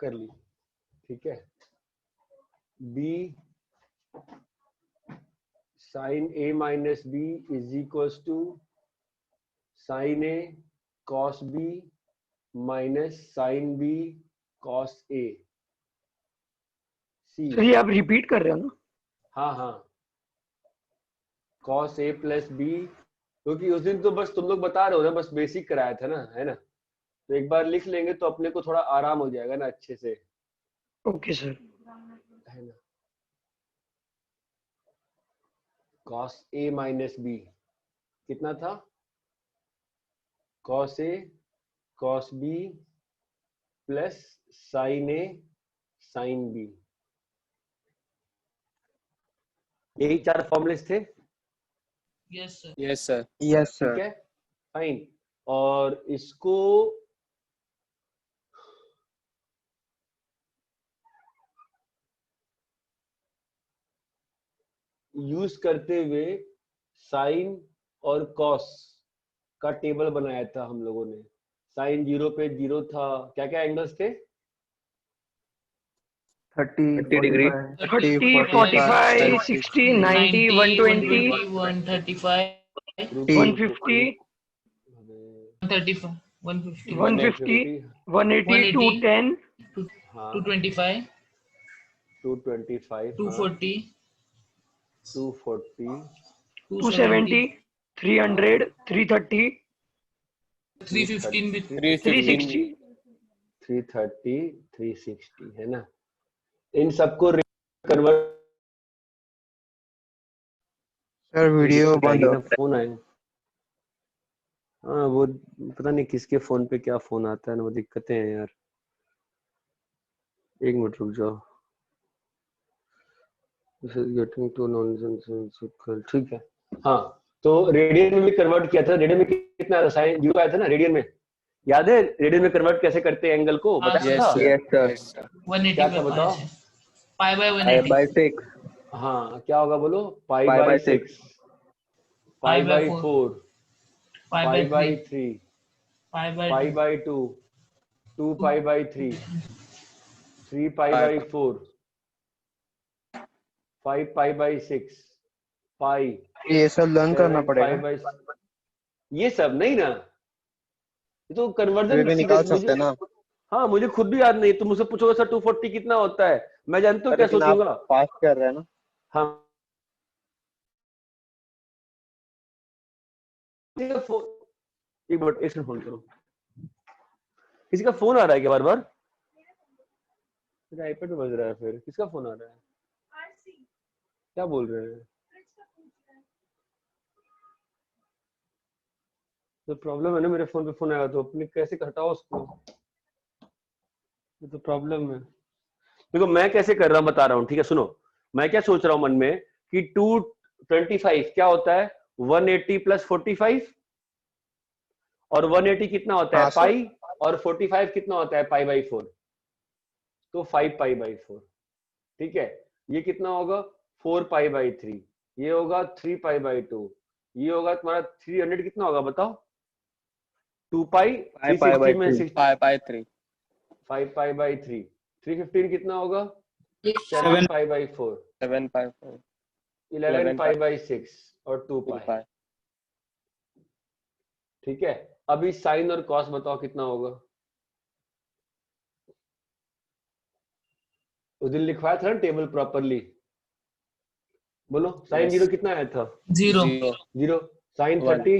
कर ली, ठीक है। b sin a minus b is equals to sin a cos b minus sin b cos a। c तो ये आप रिपीट कर रहे हो ना? हाँ हाँ, cos a प्लस b, क्योंकि उस दिन तो बस तुम लोग बता रहे हो ना, बस बेसिक कराया था ना, है ना, तो एक बार लिख लेंगे तो अपने को थोड़ा आराम हो जाएगा ना अच्छे से, ओके सर। है ना। cos a माइनस b कितना था? cos a cos b plus sin a sin b, यही 4 फॉर्मूलेस थे। Yes sir. Yes sir. Yes ठीक सर। है, फाइन। और इसको यूज करते हुए साइन और कॉस का टेबल बनाया था हम लोगों ने। साइन 0 पे 0 था, क्या क्या एंगल्स थे? 30 degree, 30, 45 45, 60, 90, 120, 135, 150, 135, 150, 150, 180, 210, हाँ 225, 225, 240, 240, 270, 300, 330, 315 भी 360। 330, 360, है ना। इन सबको कन्वर्ट, सर वीडियो बंद हो। फोन आए। हाँ वो पता नहीं किसके फोन पे क्या फोन आता है ना, वो दिक्कतें हैं यार। एक मिनट रुक जाओ। This is getting too nonsensical, ठीक है। हाँ तो रेडियन में भी कन्वर्ट किया था। रेडियन में कितना आया था? साइन 0 आया था ना रेडियन में, याद है? रेडियन में कन्वर्ट कैसे करते हैं एंगल को, बताया था? Yes sir. Yes sir. 180 क्या पे था बताओ? पाई बाय I 180, by 6 हाँ क्या होगा बोलो? पाई Pi by by 6, 6 pi Pi by by 4, 4, pi pi by by 3, 3, pi by pi 2, by 2, 2 pi by 3, 3 pi by 4, 5 pi by 6, पाई, ये सब लर्न करना 7 पड़ेगा। पाई बाई, ये सब नहीं ना, ये तो फिर कन्वर्जन भी सीधे निकाल सकते मुझे, हैं ना। हाँ मुझे खुद भी याद नहीं। तुम मुझसे पूछोगे सर 240 कितना होता है, मैं जानते हो क्या लेकिन आप सोचूंगा? पास कर रहे हैं ना। हाँ एक मिनट, एक सेकंड, फोन करो। किसी का फोन आ रहा है क्या बार बार? मेरा आईपैड पे बज रहा है। फिर किसका फोन आ रहा है? क्या बोल रहे हैं? तो प्रॉब्लम है ना, मेरे फोन पे फोन आया तो अपने कैसे हटाओ उसको, ये तो प्रॉब्लम है। देखो मैं कैसे कर रहा हूँ बता रहा हूँ, ठीक है सुनो। मैं क्या सोच रहा हूँ मन में कि 225 क्या होता है? 180 प्लस 45, और 180 कितना होता है? हाँ सर। पाई, और 45 कितना होता है? पाई बाई 4, तो 5 पाई बाई 4, ठीक है। ये कितना होगा? 4 पाई बाई 3, ये होगा 3 पाई बाई 2, ये होगा तुम्हारा 300 कितना होगा बताओ? 2 पाई, Pi by 360 में 3 6, पाई बाय 3, 5 पाई बाई 3, 315 कितना होगा? 7 7 pi by 4, 7 pi 4, 11 pi by 6 और 2 2 पाई, पाई। ठीक है। अभी साइन और कॉस बताओ कितना होगा? उस दिन लिखवाया था ना टेबल प्रॉपरली, बोलो। Sine Yes. 0 कितना आया था? 0, 0। Sine 1 30,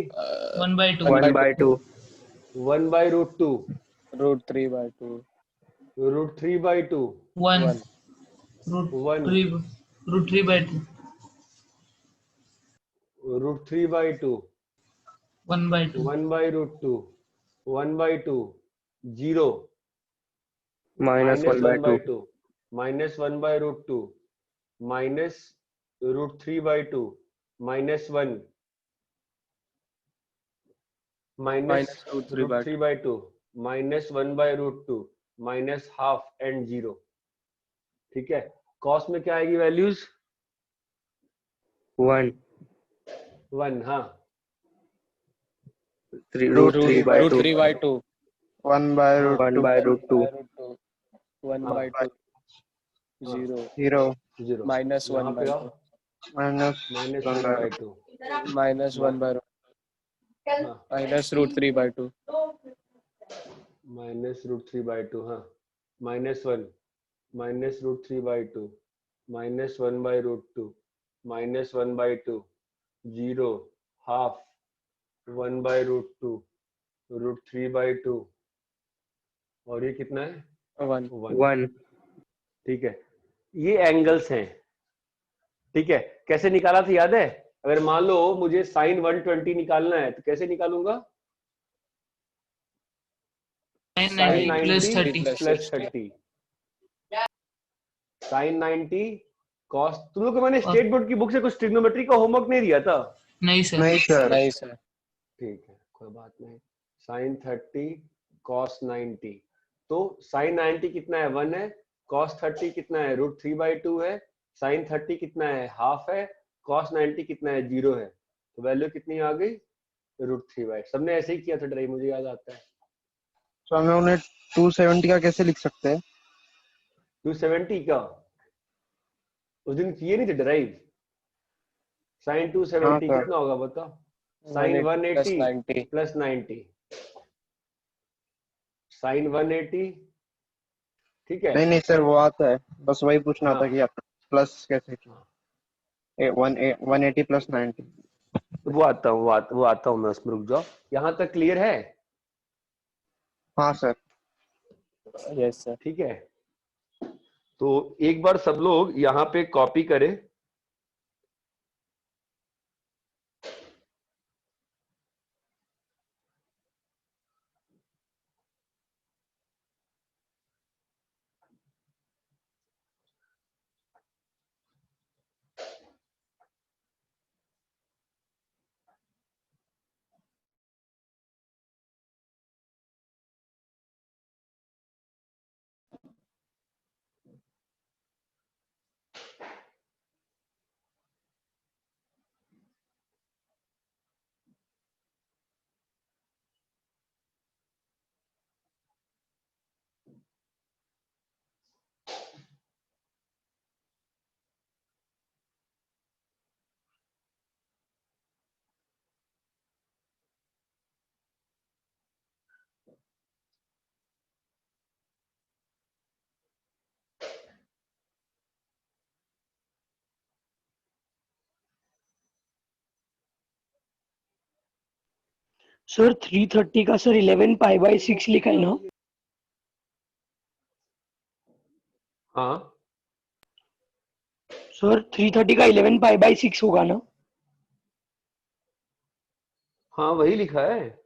1 by 2, 1 by 2 1 by root 2, root 3 by 2, root 3 by 2, 1, 1 1, root 3 by 2, root 3 by 2, 1 by 2, 1 by root 2, 1 by 2, 0, minus 1 by 1 2 by 2, minus 1 by root 2, minus root 3 by 2, minus 1, minus minus root 3 root by 3 by 2, minus 1 by root 2, minus half and 0, ठीक है। Cos में क्या आएगी values? 1 1, हाँ, root 3 by root 2 3 by 2, 1 by root 1 2 by root 2, 1 हाँ। by 2 हाँ। 0 0 0 minus 1 यहाँ by पे 2 आओ minus minus 1 one by by two minus 1 by हाँ minus root 3 by 2 minus root three by two हाँ minus root three by two minus one by root two minus one by two 0 half 1 by root two root three by two और ये कितना है 1 1 ठीक है। ये angles हैं ठीक है। कैसे निकाला था याद है? अगर मान लो मुझे साइन 120 निकालना है तो कैसे निकालूंगा? Sine 90 90 plus 30 plus 30 sine 90 cos. तुम लोग को मैंने स्टेट बोर्ड की बुक से कुछ ट्रिग्नोमेट्री का होमवर्क नहीं दिया था? नहीं सर नहीं सर नहीं सर ठीक है कोई बात नहीं। साइन 30 कॉस 90 तो साइन 90 कितना है 1 है कॉस 30 कितना है रूट थ्री बाई टू है साइन 30 कितना है हाफ है कॉस 90 कितना है 0 है तो वैल्यू कितनी आ गई रूट थ्री बाई। सबने ऐसे ही किया था ड्राइव मुझे याद आता है। तो हमें उन्हें 270 का कैसे लिख सकते हैं? 270 का उस दिन किए नहीं थे ड्राइव। साइन 270 हाँ, सर। कितना होगा बताओ? साइन 180 90 प्लस 90 साइन 180 ठीक है। नहीं सर वो आता है, बस वही पूछना हाँ। था कि आप प्लस कैसे किया 180 प्लस 90। वो आता हूँ मैं उसमें रुक जाओ। यहाँ तक क्लियर है? हाँ सर। यस सर ठीक है तो एक बार सब लोग यहाँ पे कॉपी करें। सर 330 का सर 11 पाई बाई 6 लिखा है ना? हाँ सर 330 का 11 पाई बाई 6 होगा ना? हाँ वही लिखा है।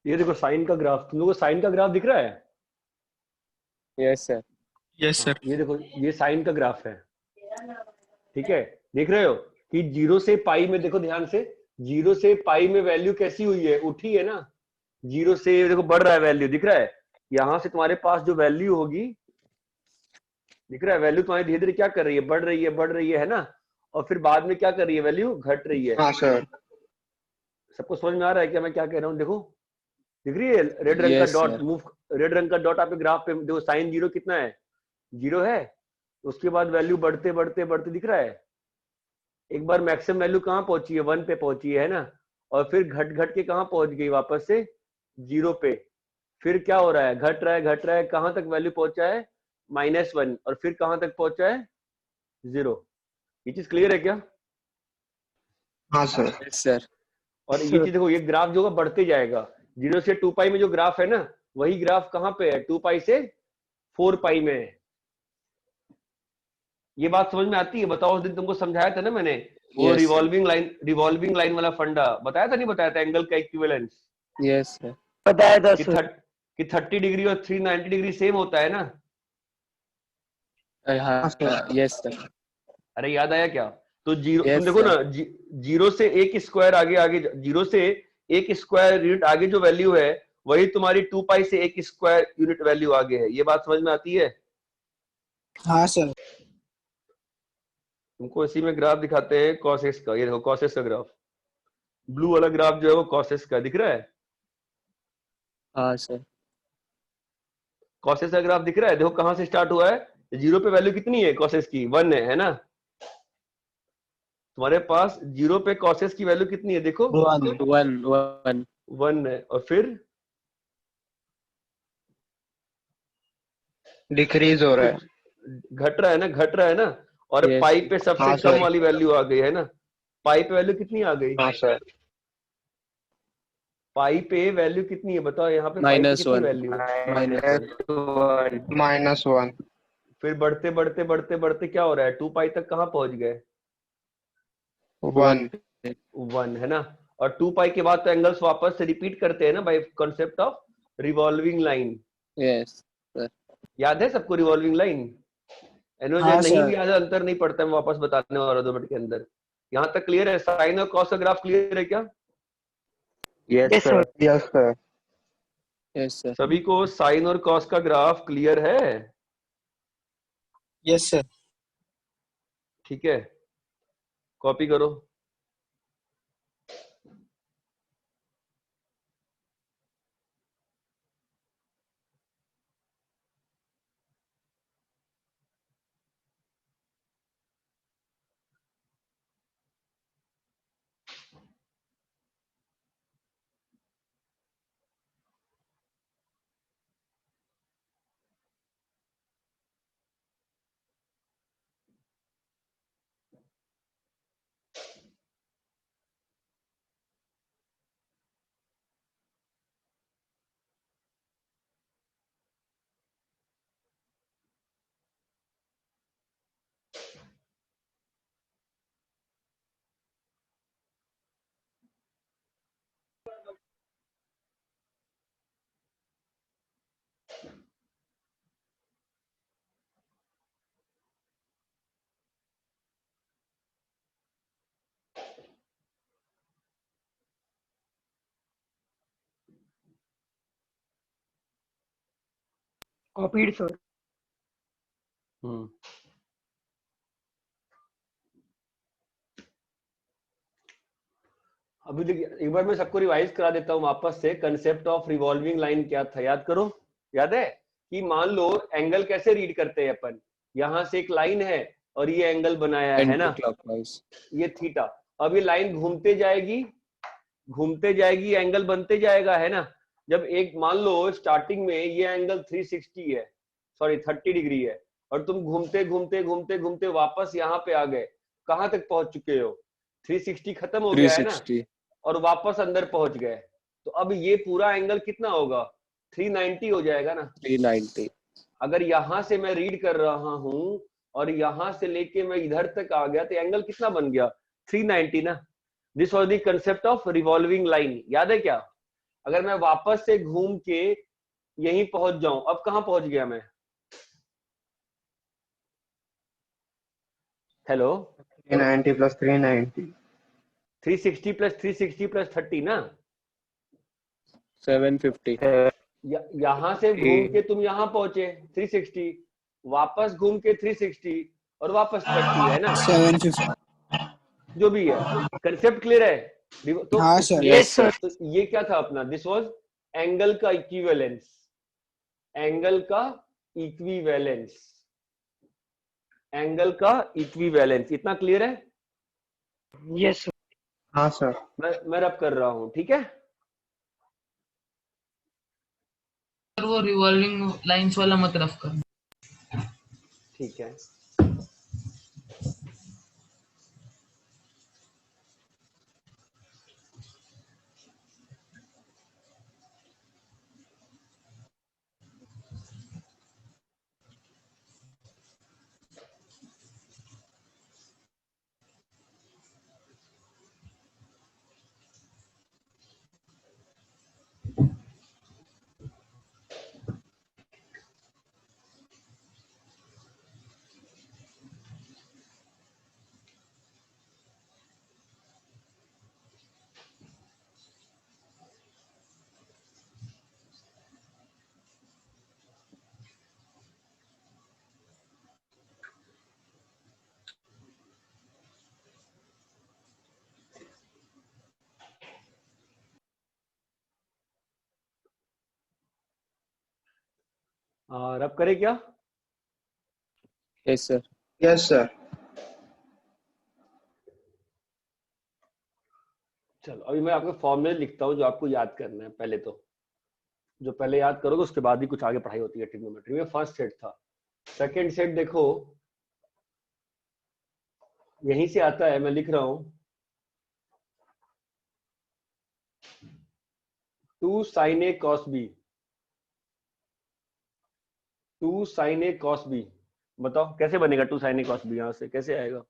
ये देखो साइन का ग्राफ। तुम लोगों को साइन का ग्राफ दिख रहा है? यस सर यस हाँ, सर ये देखो ये साइन का ग्राफ है ठीक है। देख रहे हो कि 0 से पाई में देखो ध्यान से 0 से पाई में वैल्यू कैसी हुई है उठी है ना। 0 से देखो बढ़ रहा है वैल्यू दिख रहा है। यहां से तुम्हारे पास जो वैल्यू होगी दिख रहा है? वैल्यू तुम्हारी धीरे धीरे क्या कर रही है, बढ़ रही है ना, और फिर बाद में क्या कर रही है, वैल्यू घट रही है। हाँ सर। सबको समझ में आ रहा है क्या मैं क्या कह रहा हूँ? देखो दिख रही है रेड रंग का Yes, dot sir. Move, red रंग का डॉट आपके ग्राफ पे देखो, साइन जीरो कितना है, जीरो है। उसके बाद वैल्यू बढ़ते बढ़ते बढ़ते दिख रहा है, एक बार मैक्सिमम वैल्यू कहाँ पहुंची है, 1 पे पहुंची है ना, और फिर घट घट के कहाँ पहुंच गई, वापस से 0 पे। फिर क्या हो रहा है, घट रहा है, कहाँ तक वैल्यू पहुंचा है, -1, और फिर कहाँ तक पहुंचा है, 0। ये चीज क्लियर है क्या? हाँ सर। Yes, sir. और ये चीज देखो, ये ग्राफ जो है बढ़ते जाएगा, 0 से 2 पाई में जो ग्राफ है ना, वही ग्राफ कहाँ पे है, 2 पाई से 4 पाई में है। ये बात समझ में आती है? बताओ, उस दिन तुमको समझाया था ना मैंने, वो Yes, sir. रिवॉल्विंग लाइन वाला फंडा बताया था, नहीं बताया था, एंगल का इक्विवेलेंस Yes, sir. बताया था कि सर। 30 डिग्री और 390 डिग्री सेम होता है ना। Yes, sir. अरे याद आया क्या? तो जीरो, तुम Yes, देखो sir. ना, जीरो से एक स्क्वायर आगे जीरो से एक स्क्वायर यूनिट आगे जो वैल्यू है, वही तुम्हारी 2 पाई से एक स्क्वायर यूनिट वैल्यू आगे है। ये बात समझ में आती है? हाँ सर। तुमको इसी में ग्राफ दिखाते हैं कॉसेक्स का, ये देखो कॉसेक्स का ग्राफ, ब्लू वाला ग्राफ जो है वो कॉसेक्स का दिख रहा है, हाँ sir. कॉसेक्स का ग्राफ दिख रहा है। देखो कहां से स्टार्ट हुआ है, जीरो पे वैल्यू कितनी है कॉसेक्स की, 1 है ना। तुम्हारे पास जीरो पे कॉसेक्स की वैल्यू कितनी है, देखो 1. 1 है, और फिर डिक्रीज हो रहा है। घट रहा है ना, घट रहा है ना, और Yes. पाई पे सबसे हाँ, कम सर। वाली वैल्यू आ गई है ना। पाई पे वैल्यू कितनी आ गई, हाँ सर। पाई पे वैल्यू कितनी है बताओ, यहाँ पे पाई पे -1. कितनी वैल्यू है? -1। फिर बढ़ते बढ़ते बढ़ते बढ़ते क्या हो रहा है, 2 पाई तक कहाँ पहुंच गए, 1। 1 है ना। और 2 पाई के बाद तो एंगल्स वापस से रिपीट करते हैं ना, by concept of revolving line. Yes. याद है सबको रिवॉल्विंग लाइन? एनो हाँ, नहीं सर। भी याद है, अंतर नहीं पड़ता, मैं वापस बताने वाला 2 मिनट के अंदर। यहाँ तक क्लियर है? साइन और कॉस का ग्राफ क्लियर है क्या? Yes Yes, sir. sir. Yes sir. Yes, sir. सभी को साइन और कॉस का ग्राफ क्लियर है? Yes sir. ठीक है, कॉपी करो। Copied, sir. अभी देखिए, एक बार मैं सबको रिवाइज करा देता हूँ वापस से। कंसेप्ट ऑफ रिवॉल्विंग लाइन क्या था, याद करो। याद है कि मान लो एंगल कैसे रीड करते हैं अपन, यहाँ से एक लाइन है और ये एंगल बनाया है ना, Anti-clockwise. ये थीटा। अब ये लाइन घूमते जाएगी, एंगल बनते जाएगा, है ना। जब एक मान लो स्टार्टिंग में ये एंगल 360 है, सॉरी 30 डिग्री है, और तुम घूमते घूमते घूमते घूमते वापस यहाँ पे आ गए, कहाँ तक पहुंच चुके हो, 360 खत्म हो गया है ना, 360. और वापस अंदर पहुंच गए। तो अब ये पूरा एंगल कितना होगा, 390 हो जाएगा ना। 390. अगर यहां से मैं रीड कर रहा हूं और यहां से लेके मैं इधर तक आ गया, तो एंगल कितना बन गया, 390 ना। This was the concept of revolving line, याद है क्या। अगर मैं वापस से घूम के यहीं पहुंच जाऊं, अब कहां पहुंच गया मैं, हेलो, 390 + 390। 360 + 360 + 30 ना। 750. यहां से घूम के तुम यहां पहुंचे 360, वापस घूम के 360 और वापस 30 है ना, 750. जो भी है। कंसेप्ट क्लियर है? तो हाँ सर. Yes, sir. तो ये क्या था अपना, दिस वाज एंगल का इक्विवेलेंस, एंगल का इक्विवेलेंस, एंगल का इक्विवेलेंस। इतना क्लियर है? Yes, sir. हाँ सर. मैं रब कर रहा हूं, ठीक है। सर वो रिवॉल्विंग लाइंस वाला मत रफ करना। ठीक है। रब करे क्या? Yes, sir. Yes sir. चलो अभी मैं आपको फॉर्मूले लिखता हूँ जो आपको याद करना है। पहले तो जो पहले याद करोगे उसके बाद ही कुछ आगे पढ़ाई होती है ट्रिग्नोमेट्री में। फर्स्ट सेट था, सेकंड सेट देखो यहीं से आता है, मैं लिख रहा हूं 2 sin a cos b, 2 sin a cos b। बताओ कैसे बनेगा 2 sin a cos b? यहां से कैसे आएगा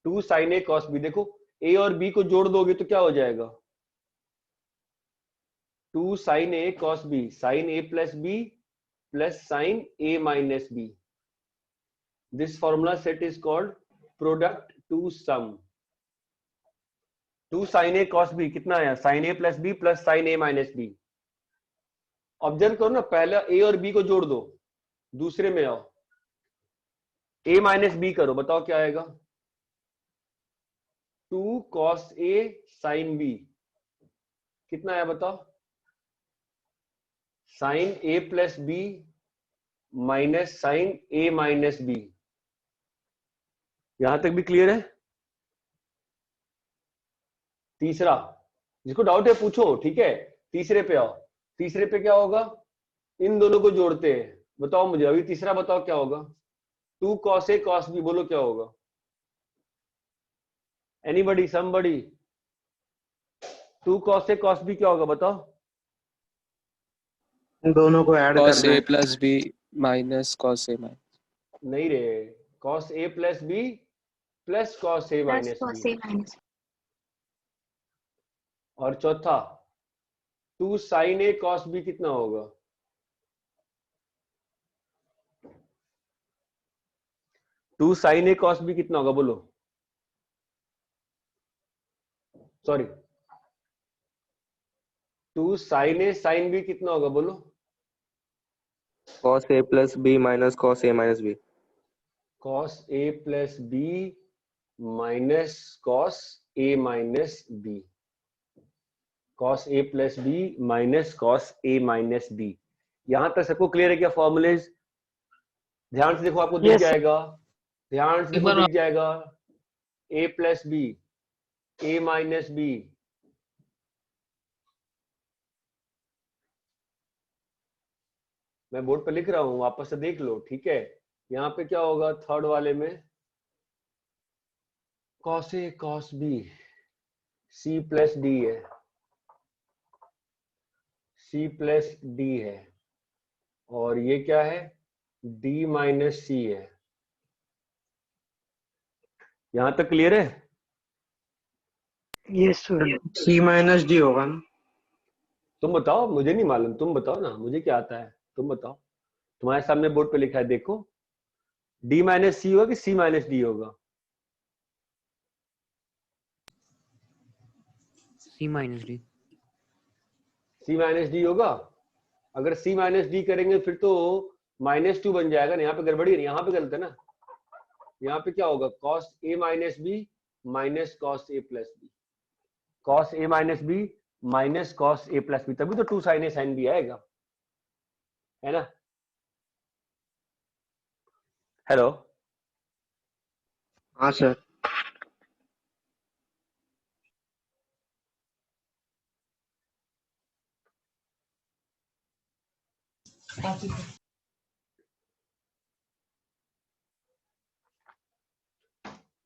2 sin a cos b? देखो a और b को जोड़ दोगे तो क्या हो जाएगा 2 sin a cos b, sin a plus b plus sin a minus b। This formula set is called product to sum। 2 sin a cos b कितना आया, sin a plus b plus sin a minus b। Observe करो ना, पहला a और b को जोड़ दो, दूसरे में आओ a माइनस b करो, बताओ क्या आएगा 2 cos a sin b। कितना आया बताओ, sin a plus b minus sin a minus b। यहां तक भी क्लियर है? तीसरा, जिसको डाउट है पूछो, ठीक है। तीसरे पे आओ, तीसरे पे क्या होगा, इन दोनों को जोड़ते हैं, बताओ मुझे अभी तीसरा बताओ क्या होगा 2 cos a cos b, बोलो क्या होगा, anybody somebody 2 cos a cos b क्या होगा बताओ। इन दोनों को ऐड Cos करना A है. plus B minus cos A minus. नहीं रे, cos a plus b plus cos a minus b। और चौथा 2 sin a cos b कितना होगा, 2 sin a cos b कितना होगा बोलो, sorry 2 sin a sin b कितना होगा बोलो। cos a plus b minus cos a minus b। cos a plus b minus cos a minus b, cos a plus b minus cos a minus b। यहां तक सबको clear है क्या formulas? ध्यान से देखो, आपको दिख Yes, sir. जाएगा, ध्यान से देखो एक बार दिख जाएगा a plus b, a minus b। मैं बोर्ड पे लिख रहा हूं, वापस से देख लो, ठीक है। यहाँ पे क्या होगा थर्ड वाले में, cos a cos b, c plus d है, c प्लस d है, और ये क्या है d माइनस c है। यहां तक क्लियर है? Yes, sir. C minus D होगा ना. तुम बताओ, मुझे नहीं मालूम, तुम बताओ ना, मुझे क्या आता है, तुम बताओ। तुम्हारे सामने बोर्ड पे लिखा है देखो, d माइनस सी होगा कि c माइनस डी होगा? c minus d। c minus D होगा। अगर c माइनस डी करेंगे फिर तो -2 बन जाएगा ना, यहाँ पे गड़बड़ी है, यहाँ पे गलत है ना, यहाँ पे क्या होगा cos a minus B minus cos a plus B, cos a minus B minus cos a plus B, तभी तो 2 sin a sin b आएगा, है ना। हेलो, हाँ सर।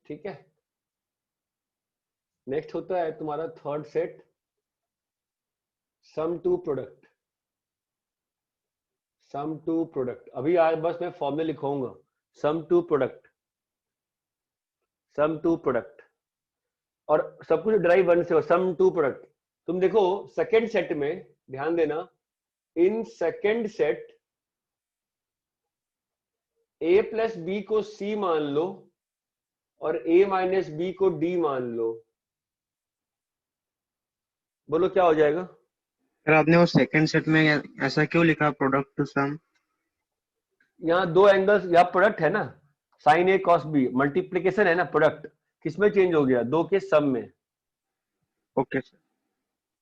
ठीक है। नेक्स्ट होता है तुम्हारा third set, sum to product. Sum to product, अभी आज बस मैं फॉर्मूले लिखूंगा, sum to product, sum to product, और सब कुछ ड्राइव वन से हो, सम टू प्रोडक्ट। तुम देखो सेकंड सेट में, ध्यान देना, in second set a plus B को c मान लो और a माइनस बी को d मान लो, बोलो क्या हो जाएगा। सर आपने वो सेकंड सेट में ऐसा क्यों लिखा, प्रोडक्ट टू सम? यहाँ दो एंगल्स, यहाँ प्रोडक्ट है ना, sign A cos B, multiplication है ना, प्रोडक्ट किसमें चेंज हो गया, दो के सम में। Okay sir.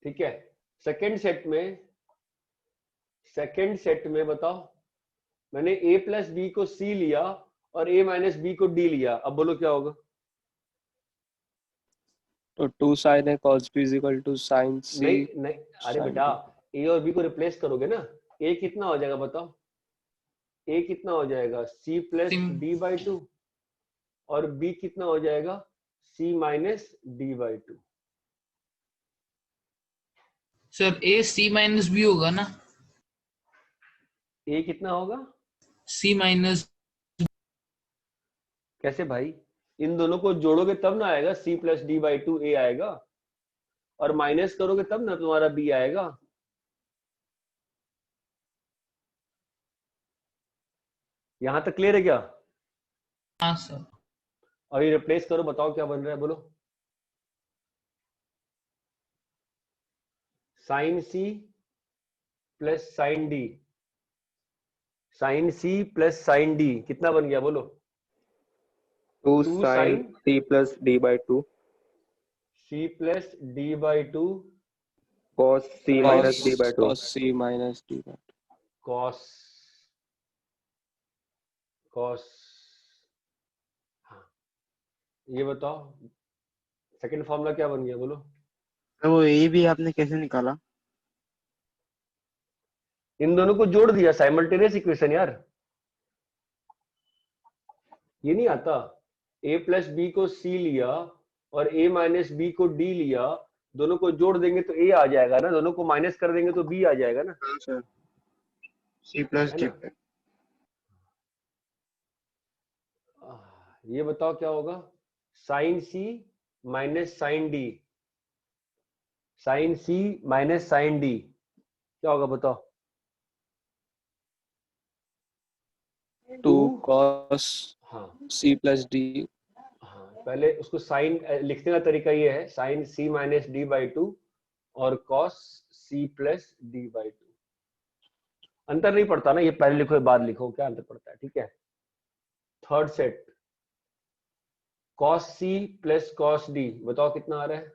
ठीक है, सेकंड सेट में बताओ, मैंने a प्लस बी को c लिया और a माइनस बी को d लिया, अब बोलो क्या होगा। तो 2 sin a cos b is equal to sin c नहीं नहीं, अरे sin बेटा b. a और b को रिप्लेस करोगे ना, a कितना हो जाएगा बताओ, a कितना हो जाएगा c प्लस d बाई 2 और b कितना हो जाएगा c minus d by 2। Sir a c minus b होगा ना, a कितना होगा, c माइनस, कैसे भाई, इन दोनों को जोड़ोगे तब ना आएगा c plus D by 2 a आएगा, और माइनस करोगे तब ना तुम्हारा b आएगा। यहां तक क्लियर है क्या। हाँ सर। और ये रिप्लेस करो, बताओ क्या बन रहा है, बोलो। Sine C plus sine D, sine C plus sine D कितना बन गया बोलो। 2 2 sin sin c plus d by 2 c plus D by 2 cos c minus d by 2 cos c minus d by 2. Cos cos. हाँ, ये बताओ second formula क्या बन गया बोलो। तो वो ए भी आपने कैसे निकाला? इन दोनों को जोड़ दिया, साइमल्टेनियस इक्वेशन यार, ये नहीं आता। a प्लस बी को c लिया और a माइनस बी को d लिया, दोनों को जोड़ देंगे तो a आ जाएगा ना, दोनों को माइनस कर देंगे तो b आ जाएगा ना, हाँ सर, सी प्लस है डी। ना। ये बताओ क्या होगा, sine c minus sine D, sine c minus sine D क्या होगा बताओ। 2 cos हाँ c plus d. हाँ, पहले उसको साइन लिखने का तरीका ये है, sine c minus D by 2 और cos c plus D by 2। अंतर नहीं पड़ता ना, ये पहले लिखो बाद लिखो, क्या अंतर पड़ता है। ठीक है, third set cos c plus cos d, बताओ कितना आ रहा है।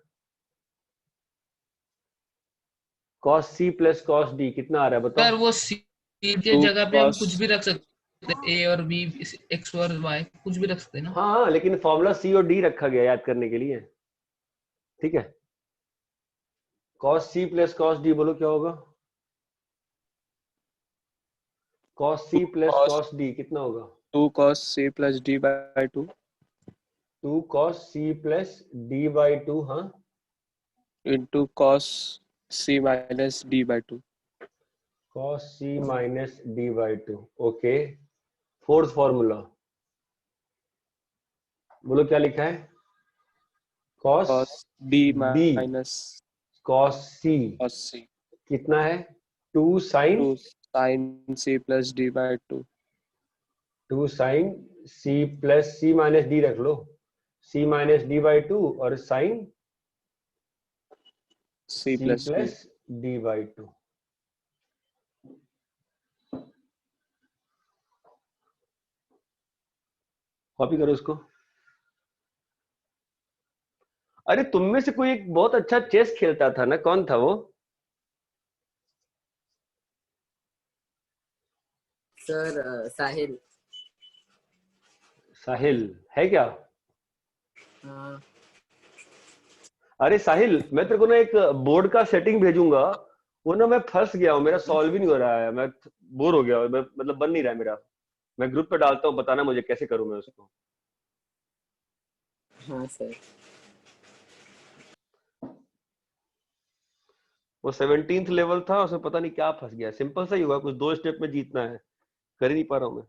cos c plus cos d कितना आ रहा है बताओ। सर वो c के 2 जगह पे हम cos कुछ भी रख सकते हैं, a और b, x और y कुछ भी रख सकते हैं ना। हाँ, लेकिन फॉर्मूला c और d रखा गया याद करने के लिए। ठीक है, cos c plus cos d बोलो क्या होगा। cos c plus cos d कितना होगा। 2 cos c plus d by 2 2 cos c plus d by 2, हाँ, into cos c minus d by 2. cos c minus d by 2। Okay, fourth formula बोलो क्या लिखा है, cos Cos d b minus cos c cos c. कितना है, 2 sin 2 sin c plus d by 2. 2 sin c plus c minus d रख लो, c minus d by 2 और sin c plus d. Plus d by 2। Copy करो इसको। अरे तुम में से कोई एक बहुत अच्छा चेस खेलता था ना, कौन था वो? सर साहिल। साहिल है क्या? हाँ अरे साहिल, मैं तेरे को ना एक बोर्ड का सेटिंग भेजूंगा। वो ना मैं फंस गया हूँ, मेरा सॉल्व ही नहीं हो रहा है, मैं बोर हो गया हूँ, मतलब बन नहीं रहा है मेरा। मैं ग्रुप पे डालता हूँ, बताना मुझे कैसे करूँ मैं उसको। हाँ सर। वो 17th लेवल था, उसमें पता नहीं क्या फंस गया, सिंपल सा ही हुआ, कुछ 2 स्टेप में जीतना है, कर ही नहीं पा रहा हूँ मैं।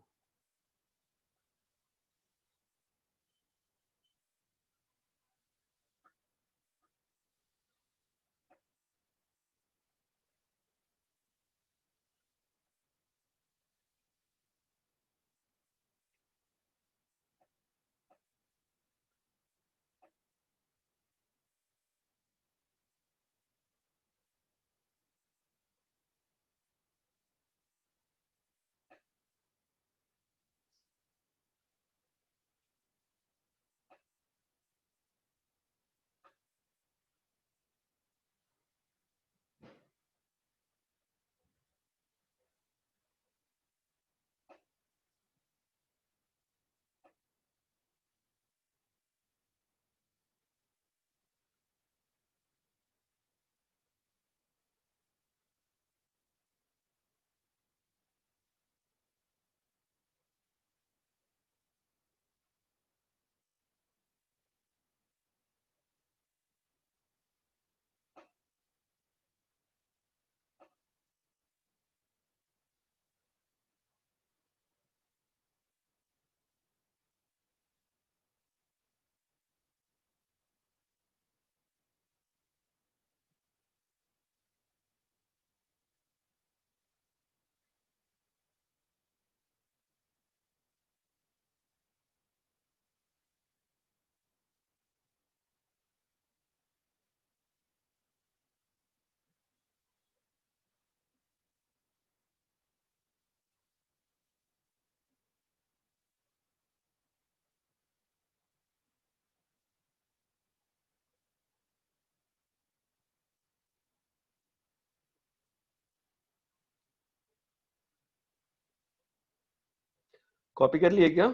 कॉपी कर लिए क्या?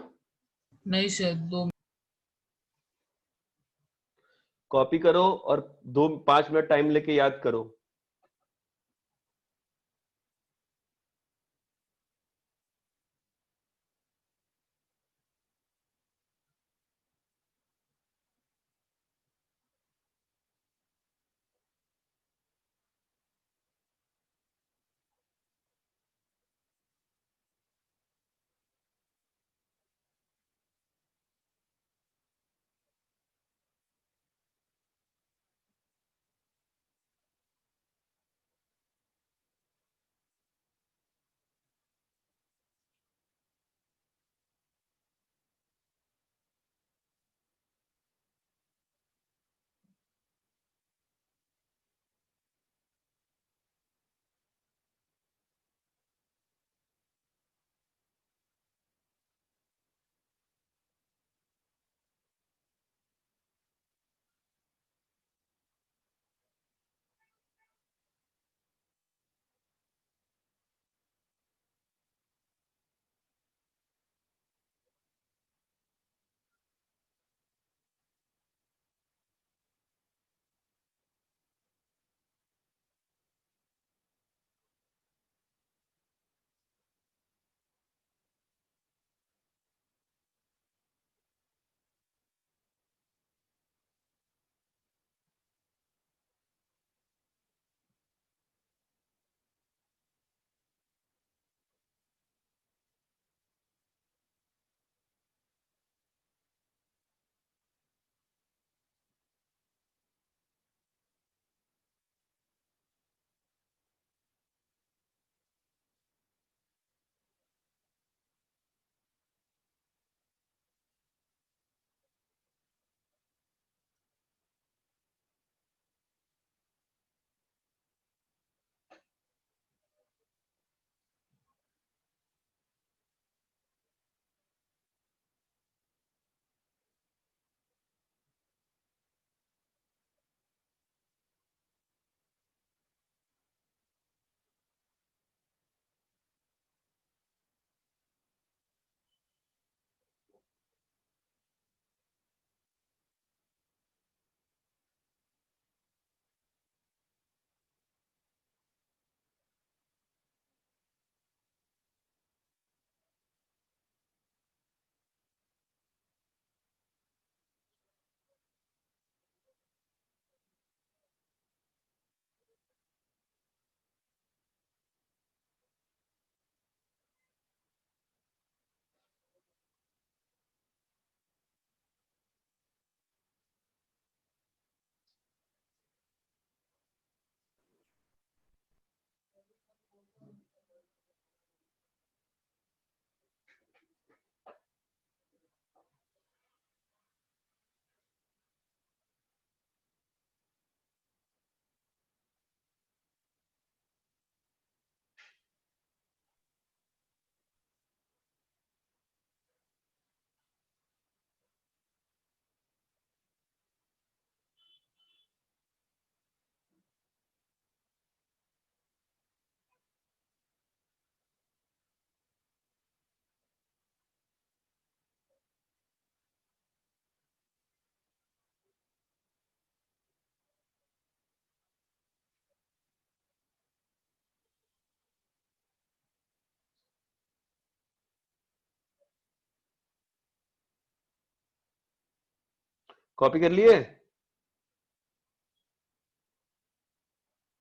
नहीं सर, 2। कॉपी करो और 2-5 मिनट टाइम लेके याद करो। कॉपी कर लिए?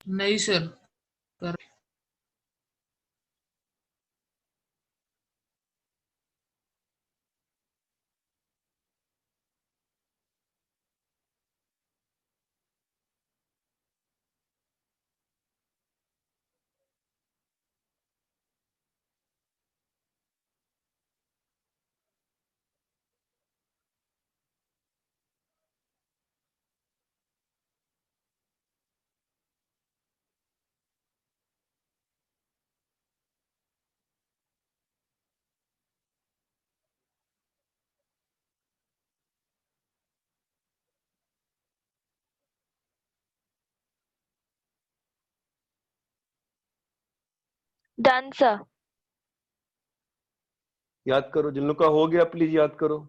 नहीं सर। कर Done, sir. याद करो, जिन लोग का हो गया प्लीज याद करो।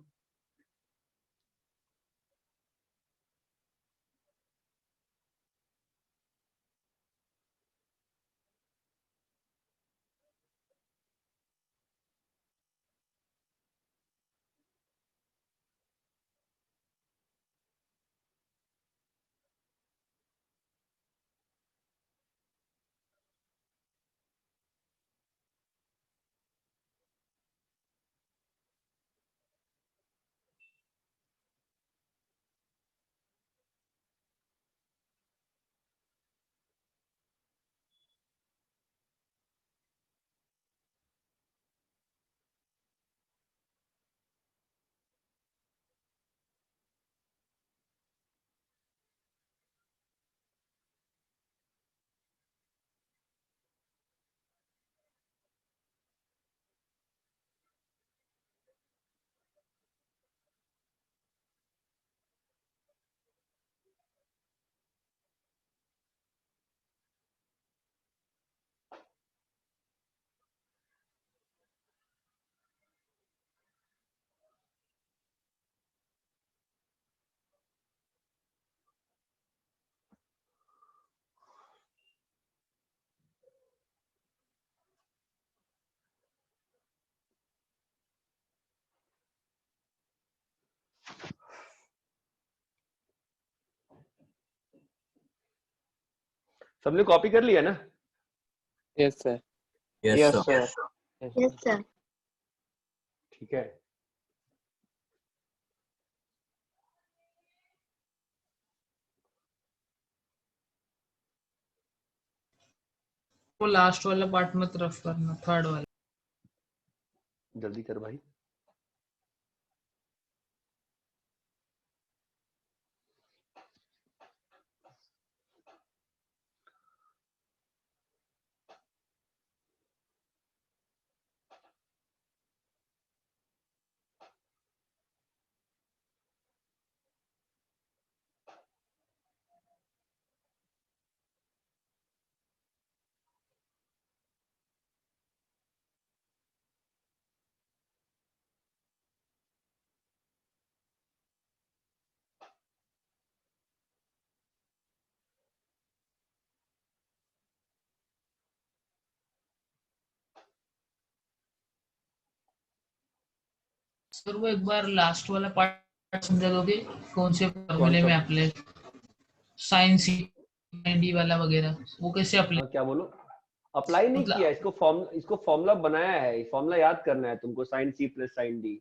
सबने कॉपी कर लिया ना? Yes, sir. Yes, sir. Yes, sir. ठीक है। वो लास्ट वाला पार्ट में तरफ करना, थर्ड वाला। जल्दी कर भाई। सर वो एक बार लास्ट वाला पार्ट समझा दोगे, कौन से कौन फॉर्मूले सा? में अप्लाई, साइन सी डी वाला वगैरह, वो कैसे हाँ, अप्लाई? क्या बोलो? अप्लाई नहीं किया, मतलब इसको फॉर्मूला बनाया है, फॉर्मूला याद करना है तुमको, sine C plus sine D.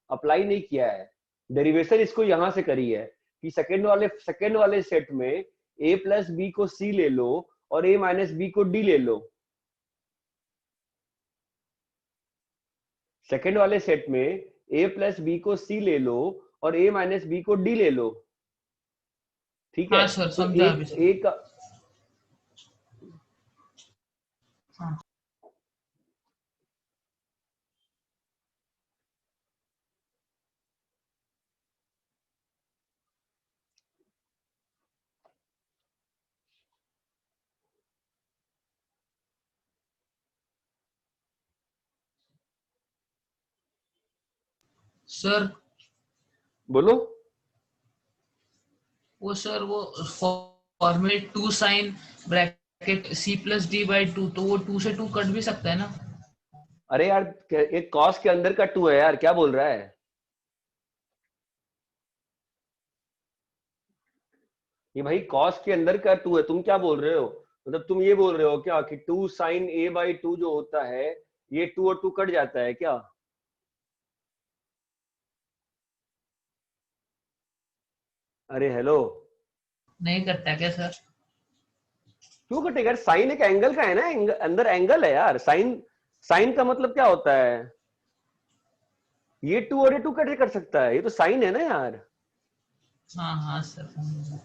Apply नहीं किया है, डेरिवेशन इसको यहां से करी है कि सेकंड वाले सेट में ए प्लस बी को सी ले लो और ए माइनस बी को डी ले लो। सेकंड वाले सेट में ए प्लस बी को सी ले लो और ए माइनस बी को डी ले लो। ठीक है? हाँ सर, तो समझा अभी सर। एक हाँ सर, बोलो। वो सर वो format 2 sine bracket C plus D by 2, तो वो 2 से 2 कट भी सकता है ना? अरे यार, एक कॉस के अंदर का 2 है यार, क्या बोल रहा है? ये भाई कॉस के अंदर का 2 है, तुम क्या बोल रहे हो? मतलब तुम ये बोल रहे हो क्या कि 2 साइन a बाई 2 जो होता है ये 2 और 2 कट जाता है क्या? अरे हेलो, नहीं करता क्या सर? क्यों कटेगा? साइन एक एंगल का है ना, अंदर एंगल है यार। साइन साइन का मतलब क्या होता है? ये 2 और ये 2 कैसे कर सकता है? ये तो साइन है ना यार। हाँ हाँ सर।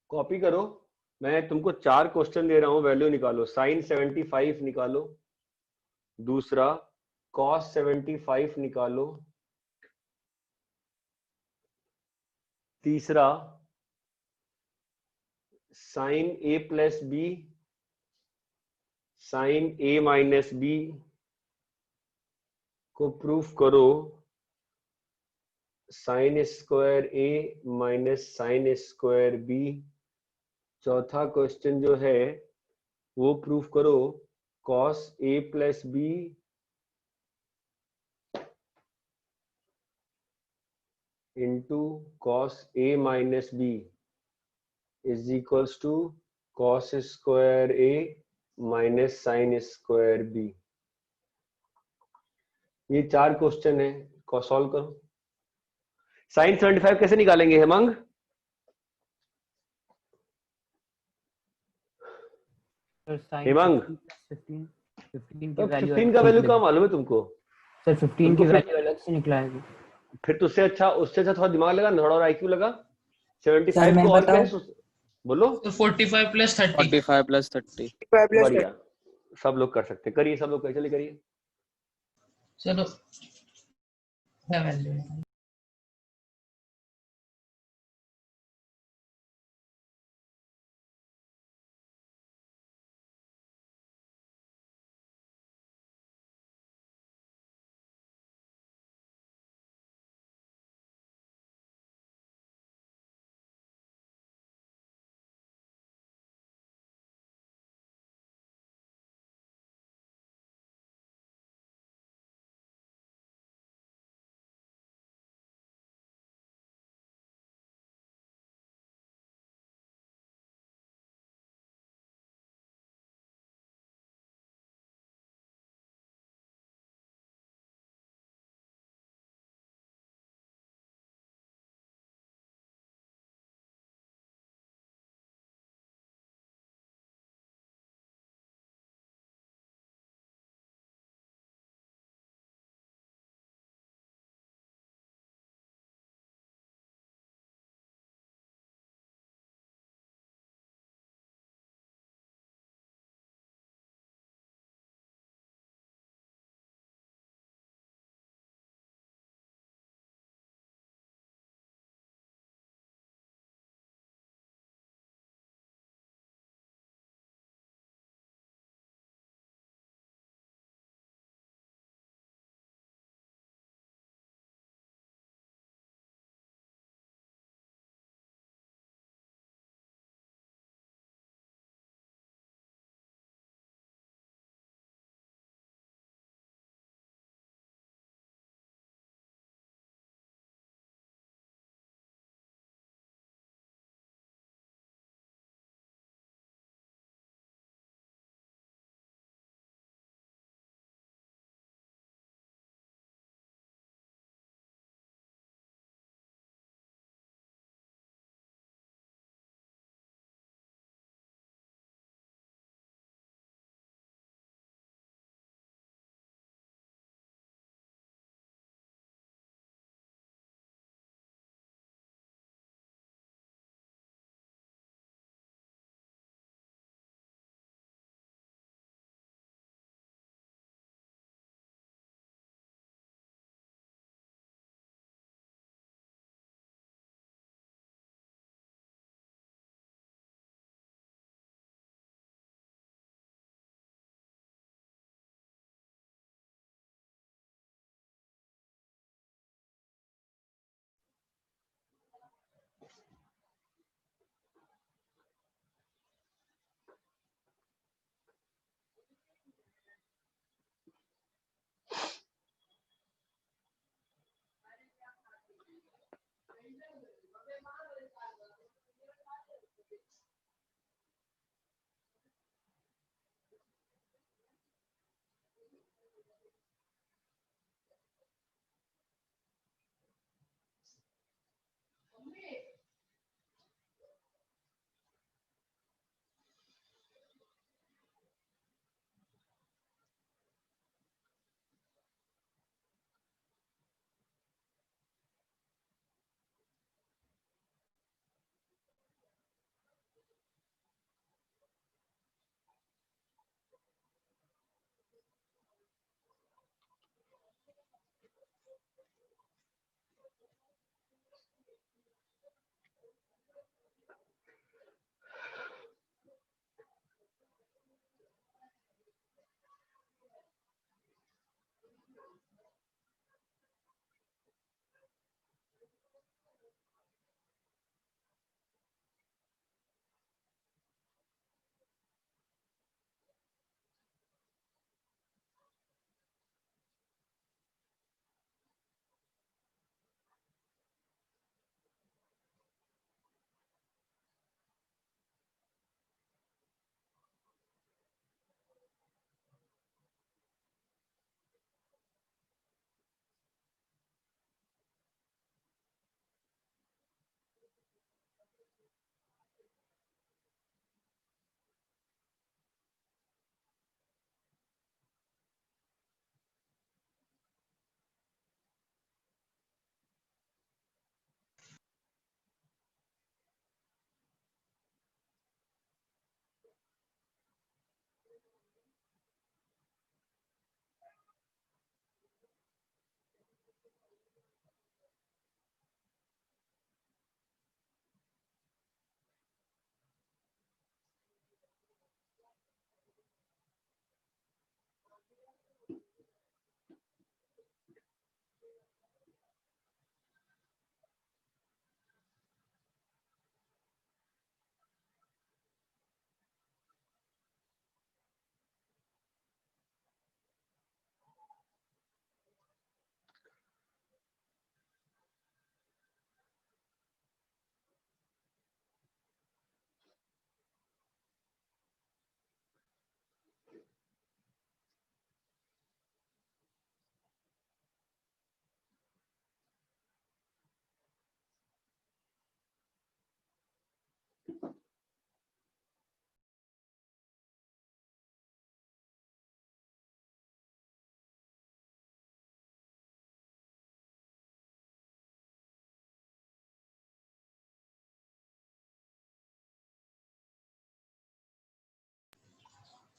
कॉपी करो, मैं तुमको 4 क्वेश्चन दे रहा हूं, वैल्यू निकालो। साइन 75 निकालो, दूसरा कॉस 75 निकालो, तीसरा sine a plus B sine a minus B को प्रूफ करो sine square a minus sine square B. चौथा क्वेश्चन जो है वो प्रूफ करो cos a plus B into cos a minus B is equals to cos square a minus sine square B. ये 4 question है, को सॉल्व करो। साइन 75 कैसे निकालेंगे हेमंग? हेमंग, 15 की तो वैल्यू 15 अलग का से वैल्यू निकलेगी। कहाँ मालूम है तुमको? सर 15 तुमको की फिर वैल्यू अलग से निकलाएगी। फिर तो उससे अच्छा थोड़ा दिमाग लगा, थोड़ा और आईक्यू लगा। सर 75 मैं को और क्या बताऊं? है बोलो। तो 45 प्लस 30। 45 प्लस 30। 5 प्लस बढ़िया, सब लोग कर सकते हैं, करिए सब लोग, चलिए करिए। चलो क्या वैल्यू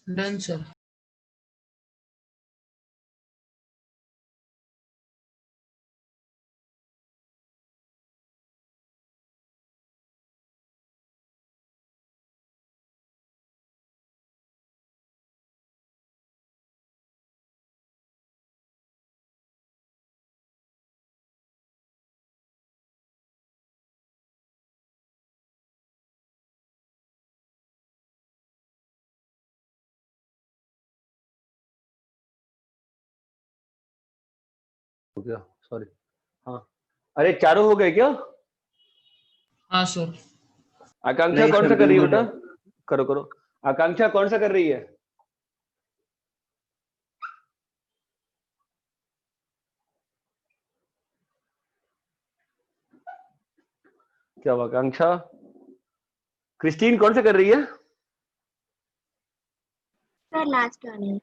डन सर। हो गया, सॉरी। हाँ, अरे चारों हो गए क्या? हाँ सर। आकांक्षा नहीं कौन सर, सा कर रही है बिल्कुल बेटा? करो करो। आकांक्षा कौन सा कर रही है? क्या हुआ आकांक्षा? क्रिस्टीन कौन सा कर रही है? सर लास्ट वाले।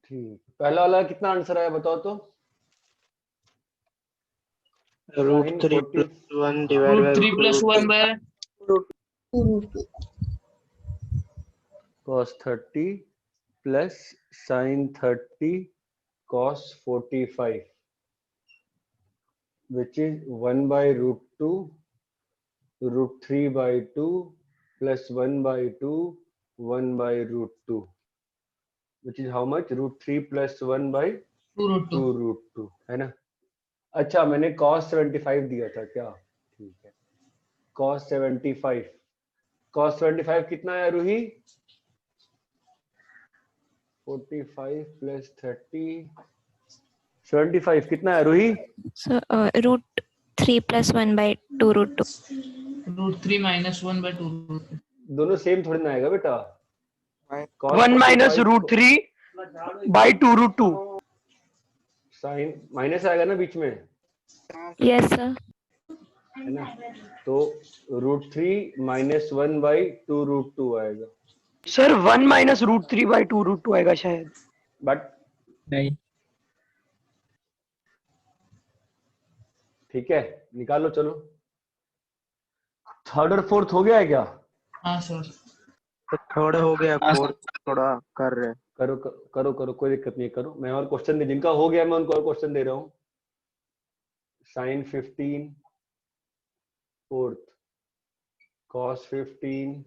ठीक, पहला वाला कितना आंसर आया बताओ तो? Root sine 3 40। + 1 हाँ, divide root by 3 + 1 by cos 30 plus sin 30 cos 45 which is 1 by root 2 root 3 by 2 plus 1 by 2 1 by root 2 which is how much? root 3 plus 1 by 2√2। 2 root 2 है ना? अच्छा, मैंने cos 75 दिया था क्या? ठीक है, cos 75 cos 75 कितना है रूही? 45 plus 30 75 कितना है रूही? So √3 + 1/2 √3 - 1 bye 2√2। दोनों सेम थोड़ी ना आएगा बेटा। cos 1 minus 45 root 3 by 2√2. Sign minus आएगा ना बीच में, Yes sir. है ना? तो √3 - 1 by 2 √2 आएगा। सर 1 minus √3 by 2√2 आएगा शायद। बट नहीं, ठीक है, निकालो चलो। थर्ड और फोर्थ हो गया है क्या? हाँ सर। तो थर्ड हो गया, फोर्थ थोड़ा कर रहे हैं। करो करो करो, कोई दिक्कत नहीं है, करो। मैं और क्वेश्चन दे, जिनका हो गया मैं उनको और क्वेश्चन दे रहा हूँ। Sine 15 fourth, cos 15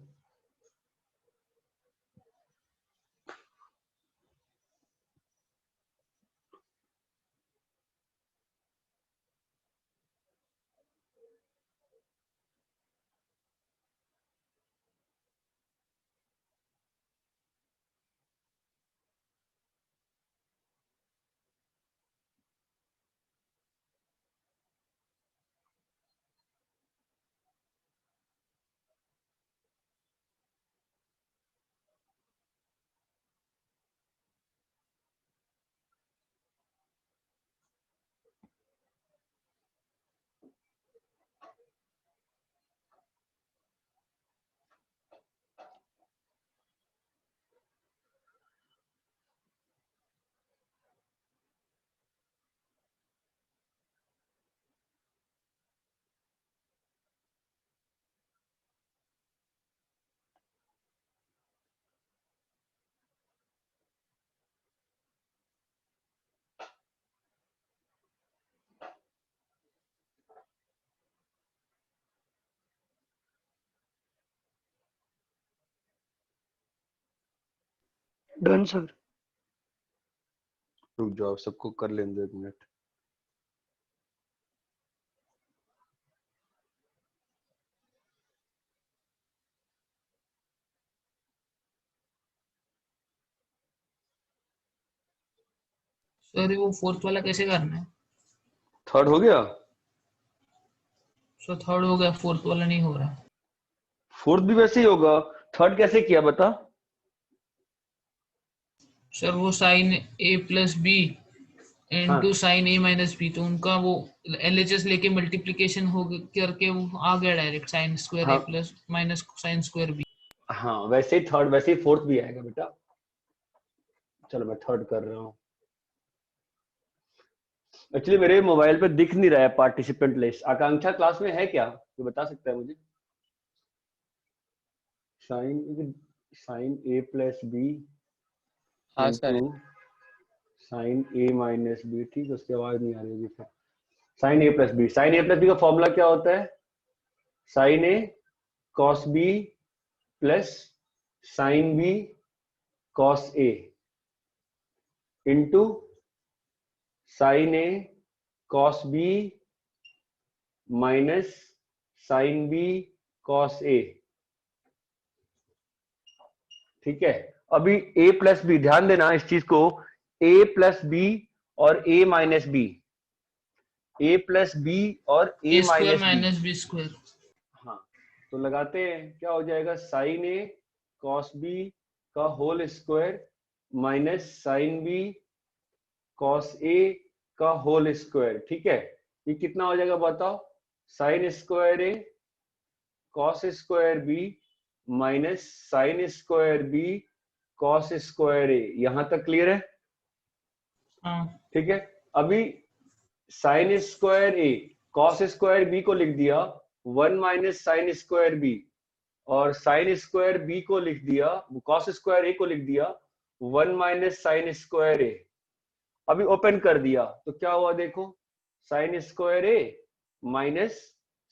done sir. रुक जाओ, सबको कर लेने दो 1 मिनट। सर वो फोर्थ वाला कैसे करना है? थर्ड हो गया, सर थर्ड हो गया, फोर्थ वाला नहीं हो रहा। फोर्थ भी वैसे ही होगा। थर्ड कैसे किया बता? सर वो साइन a + b हाँ इंटू साइन a - b, तो उनका वो LHS लेके मल्टीप्लीकेशन हो करके वो आ गया डायरेक्ट साइन स्क्वायर हाँ a plus minus sine square b। हाँ, वैसे ही थर्ड, वैसे ही फोर्थ भी आएगा बेटा। चलो मैं थर्ड कर रहा हूँ। एक्चुअली मेरे मोबाइल पे दिख नहीं रहा है पार्टिसिपेंट लिस्ट। आकांक्षा क्लास में है क्या, तो बता सकता है मुझे? Sine sine A plus B हाँ sir. Into sine A minus B. ठीक, उसकी आवाज नहीं आ रही है। Sine A plus B, sine A plus B का फॉर्मूला क्या होता है? Sine A cos B plus sine B cos A into sine A cos B minus sine B cos A. ठीक है, अभी a प्लस बी, ध्यान देना इस चीज को, a प्लस बी और a minus B, a plus B और a A square minus B. Minus B square. हाँ, तो लगाते हैं, क्या हो जाएगा? साइन ए कॉस बी का whole square minus sine B cos A का होल स्क्वायर। ठीक है, ये कितना हो जाएगा बताओ? Sine square A cos square B minus sine square B cos square A. यहां तक क्लियर है? हाँ ठीक है, अभी sine square A cos square B को लिख दिया 1 माइनस साइन स्क्वायर बी, और साइन स्क्वायर बी को लिख दिया, कॉस स्क्वायर ए को लिख दिया 1 माइनस साइन स्क्वायर ए। अभी ओपन कर दिया तो क्या हुआ देखो, sine square A minus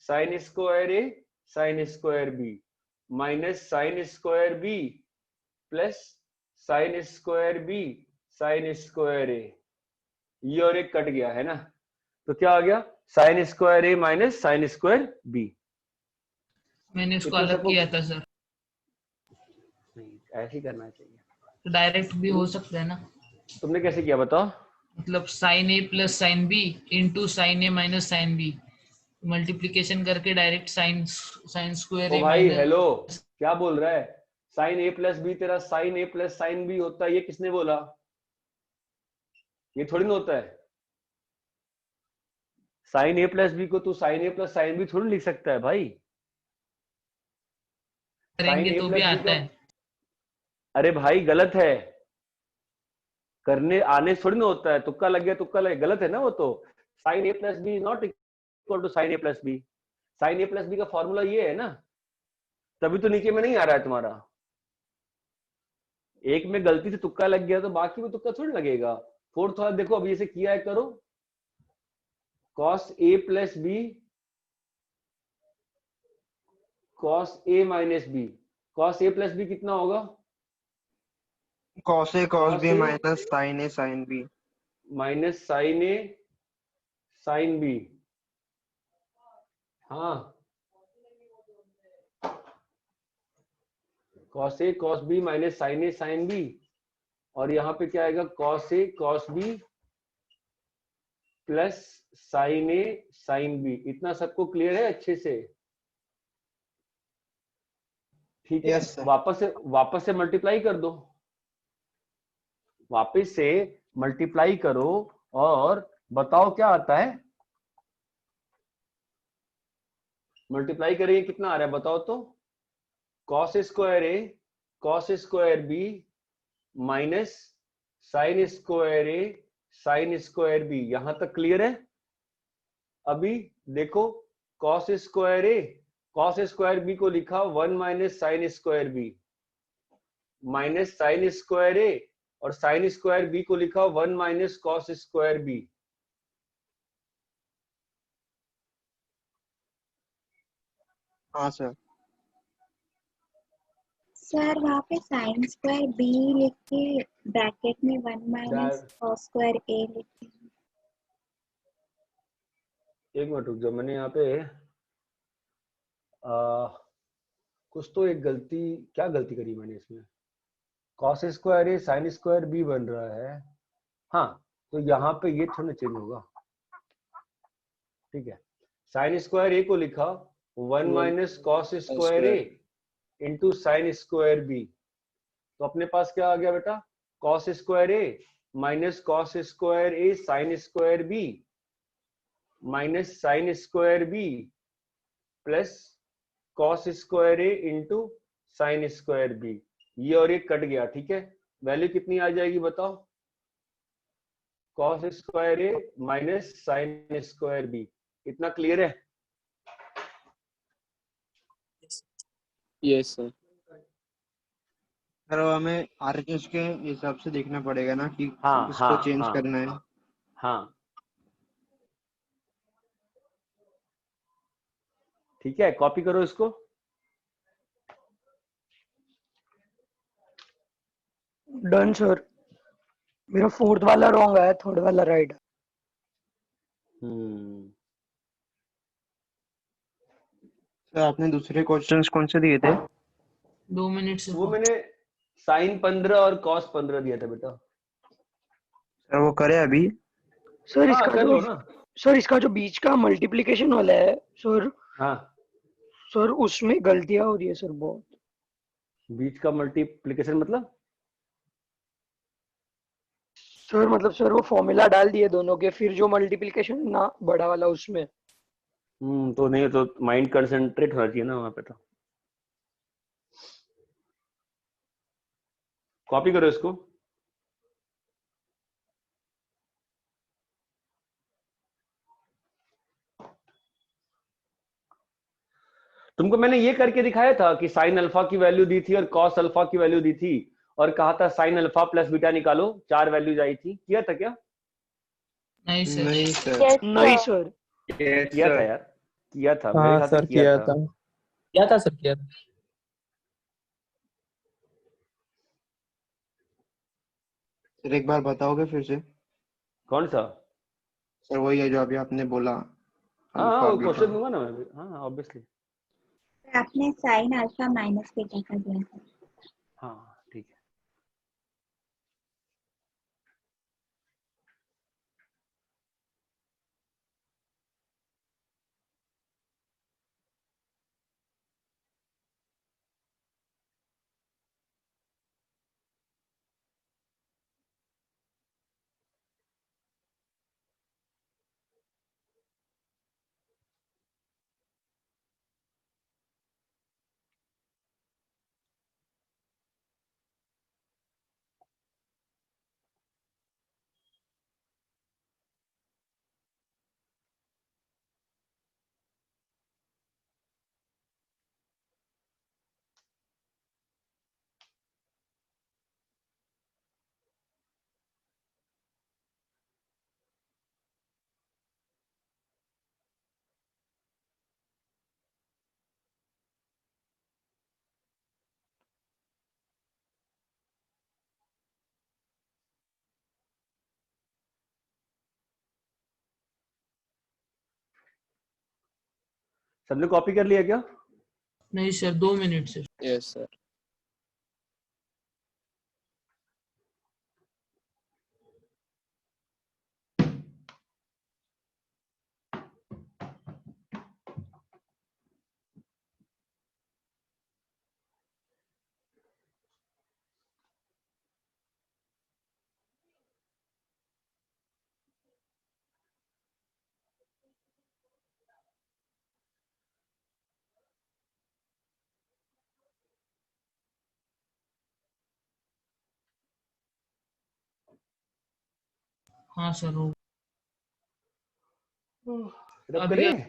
sine square A sine square B minus sine square B plus sine square B sine square A. ये और एक कट गया है ना, तो क्या आ गया? Sign square A minus sine square B. मैंने इसको इतना अलग सबको किया था सर। ऐसे ही करना चाहिए। तो डायरेक्ट भी हो सकता है ना, तुमने कैसे किया बताओ? मतलब sine A plus sine B into sine A minus sine B, multiplication करके डायरेक्ट साइन स्क्वायर ओ ए भाई माइनस। हेलो, क्या बोल रहा है? साइन ए प्लस बी तेरा sine A plus sine B होता है, ये किसने बोला? ये थोड़ी ना होता है। साइन ए प्लस बी को तू sign A plus sine B थोड़ी लिख सकता है भाई। करेंगे तो भी आता है। अरे भाई गलत है, करने आने थोड़ी ना होता है। तुक्का लग गया, तुक्का लग गलत है ना वो तो। Sine A plus B not equal to sine A plus B. Sine A plus B का फॉर्मूला ये है ना, तभी तो नीचे में नहीं आ रहा है तुम्हारा। एक में गलती से तुक्का लग गया तो बाकी में तुक्का थोड़ी लगेगा। फोर्थ वाला देखो, अभी ऐसे किया है, करो cos A plus B cos A minus B. Cos A plus B कितना होगा? cos A cos Cos B A minus sin A sin B। Minus sine A sine B. हाँ, cos A cos B minus sine A sine B, और यहाँ पे क्या आएगा? cos A cos B plus sine A sine B. इतना सबको clear है अच्छे से? ठीक है, Yes, sir। वापस से मल्टीप्लाई कर दो, वापस से मल्टीप्लाई करो और बताओ क्या आता है। मल्टीप्लाई करेंगे कितना आ रहा है बताओ तो? Cos square A cos square B minus sine square A sine square B. यहां तक क्लियर है? अभी देखो, cos square A cos square B को लिखा 1 minus sine square B minus sine square A, और साइन स्क्वायर बी को लिखा 1 माइनस कॉस स्क्वायर बी। हाँ सर। सर वहाँ पे साइन स्क्वायर बी लिख के ब्रैकेट में 1 माइनस कॉस स्क्वायर ए लिख के। एक मिनट रुक जाओ, मैंने यहाँ पे कुछ तो एक गलती, क्या गलती करी मैंने इसमें? Cos square A sine square B बन रहा है। हाँ, तो यहाँ पे ये थोड़ा चेंज होगा। ठीक है, साइन स्क्वायर ए को लिखा 1 minus cos square A into sine square B. तो अपने पास क्या आ गया बेटा? Cos square A minus cos square A sine square B minus sine square B plus cos square A into sine square B. ये और एक कट गया। ठीक है, वैल्यू कितनी आ जाएगी बताओ? Cos square A minus sine square B. इतना क्लियर है? Yes sir. सर वो हमें आरएचएस के हिसाब से देखना पड़ेगा ना कि हाँ किसको हाँ चेंज हाँ करना है। हाँ, ठीक है, कॉपी करो इसको। Done sir. मेरा फोर्थ वाला रॉन्ग है, थर्ड वाला राइट। सर आपने दूसरे क्वेश्चंस कौन से दिए थे? 2 मिनट से वो मैंने साइन 15 और कॉस 15 दिया था बेटा। सर वो करे अभी? सर हाँ इसका कर जो लो ना। सर इसका जो बीच का मल्टीप्लिकेशन वाला है सर, हाँ, सर उसमें गलतियां हो रही है सर बहुत। बीच का मल्टीप्लिकेशन मतलब? सर मतलब सर वो फॉर्मूला डाल दिए दोनों के, फिर जो मल्टीप्लिकेशन ना बड़ा वाला उसमें। तो नहीं, तो माइंड कंसंट्रेट होना चाहिए ना वहां पे। तो कॉपी करो इसको। तुमको मैंने ये करके दिखाया था कि साइन अल्फा की वैल्यू दी थी और कॉस अल्फा की वैल्यू दी थी, और कहा था साइन अल्फा प्लस बीटा निकालो, 4 वैल्यूज आई थी। किया था क्या? नहीं सर। नहीं सर। नहीं सर। किया था यार, किया था, मेरे हाँ ख्याल से सर किया किया था। था, किया था सर, किया था। सर एक बार बताओगे फिर से? कौन सा? सर वही है जो अभी आपने बोला, हाँ अल्फा वो बीटा। क्वेश्चन दूंगा ना मैं भी। हाँ ऑब्वियसली। आपने साइन अल्फा माइनस बीटा का दिया था। हाँ ठीक है। सबने कॉपी कर लिया क्या? नहीं सर, 2 मिनट से। Yes sir. हाँ सर हो। रब अभी करें?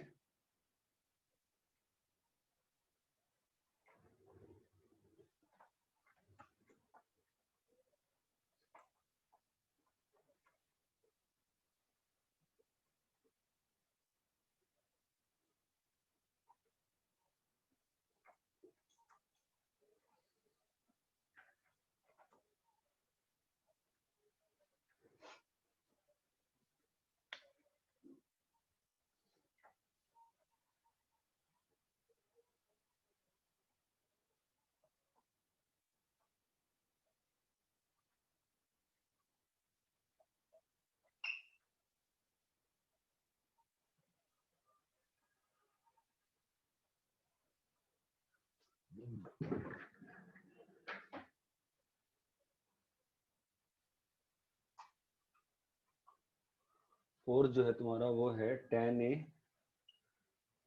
फोर्स जो है तुम्हारा वो है tan a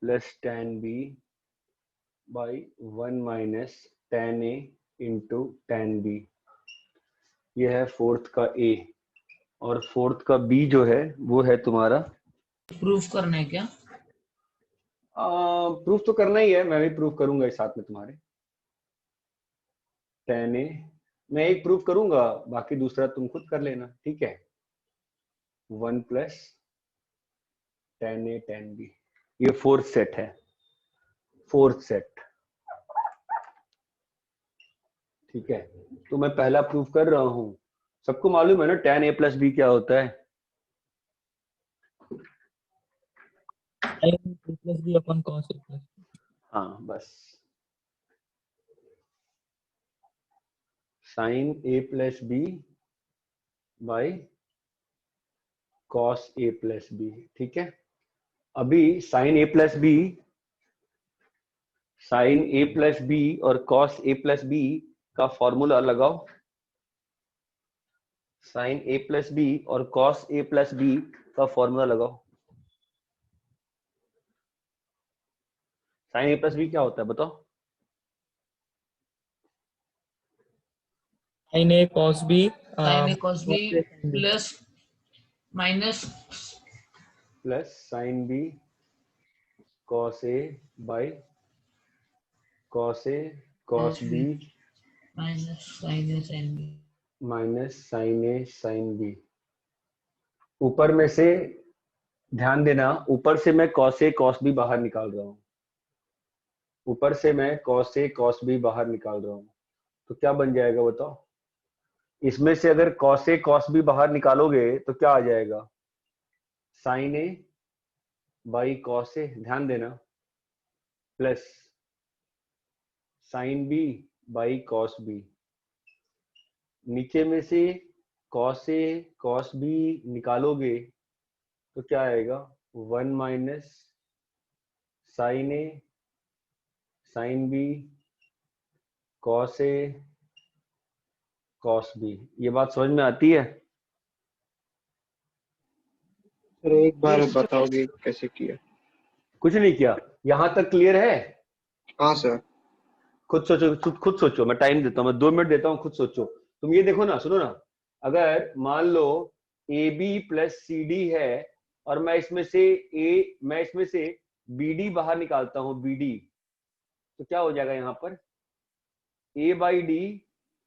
plus tan b by 1 minus tan a into tan b। ये है फोर्थ का a, और फोर्थ का b जो है वो है तुम्हारा। प्रूफ करना है क्या? प्रूफ तो करना ही है, मैं भी प्रूफ करूंगा इस साथ में तुम्हारे। tan a मैं एक प्रूफ करूंगा, बाकी दूसरा तुम खुद कर लेना, ठीक है। 1 plus tan A tan B, ये फोर्थ सेट है, फोर्थ सेट, ठीक है। तो मैं पहला प्रूफ कर रहा हूं, सबको मालूम है ना tan A प्लस B क्या होता है? sin A plus B upon cos A plus B। हाँ बस, sin A plus B by cos A plus B, ठीक है। अभी sin A plus B, sin A plus B और cos A प्लस B का फॉर्मूला लगाओ। sin A plus B और cos A plus B का फॉर्मूला लगाओ। sin A plus B क्या होता है बताओ? sin A cos B plus minus sin B cos A by cos A cos B minus sin A sin B। Minus sin A sin B। ऊपर में से ध्यान देना, ऊपर से मैं cos A cos B बाहर निकाल रहा हूं, ऊपर से मैं cos A cos B बाहर निकाल रहा हूं, तो क्या बन जाएगा बताओ? इसमें से अगर cos A cos B बाहर निकालोगे तो क्या आ जाएगा? sin A by cos A, ध्यान देना, plus sin B by cos B। नीचे में से cos A cos B निकालोगे तो क्या आएगा? 1 minus sin A sin B cos A cos B। ये बात समझ में आती है? सर एक बार बताओगे कैसे किया? कुछ नहीं किया, यहां तक क्लियर है? हाँ सर। खुद सोचो, खुद सोचो, मैं टाइम देता हूँ, मैं 2 मिनट देता हूँ, खुद सोचो। तुम ये देखो ना, सुनो ना, अगर मान लो A B plus C D है और मैं इसमें से बी डी बाहर निकालता हूँ, बी डी, तो क्या हो जाएगा यहाँ पर? A by D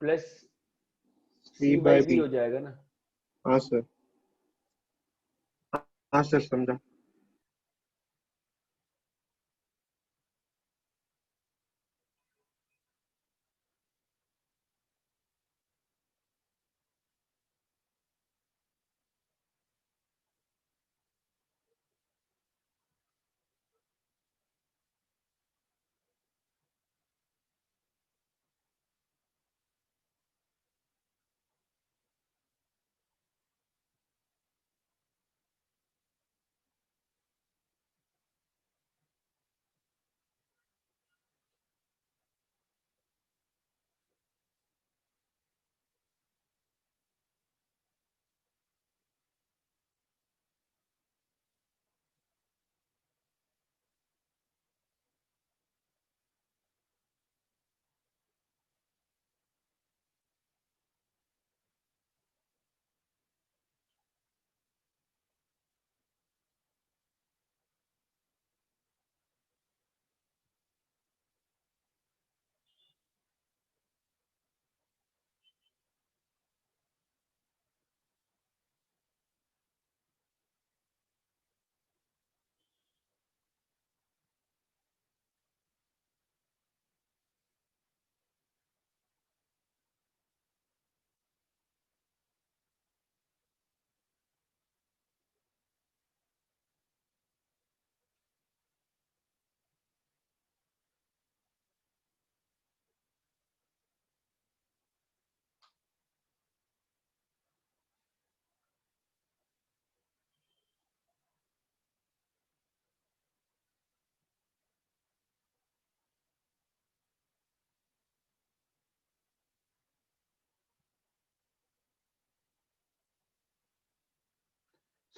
plus C by B हो जाएगा ना। हाँ सर, हाँ सर समझा।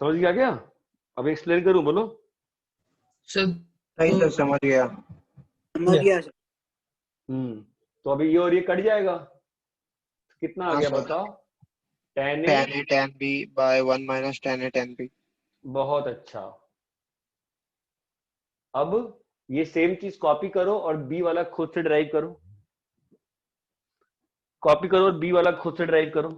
समझ गया क्या? अब एक्सप्लेन करूं, बोलो। सर नहीं सर, समझ गया। समझ गया सर। तो अभी ये और ये कट जाएगा, कितना आ हाँ गया सर। बताओ? tan A, tan A tan B by 1 minus tan A tan B। बहुत अच्छा। अब ये सेम चीज कॉपी करो और बी वाला खुद से ड्राइव करो। कॉपी करो और बी वाला खुद से ड्राइव करो।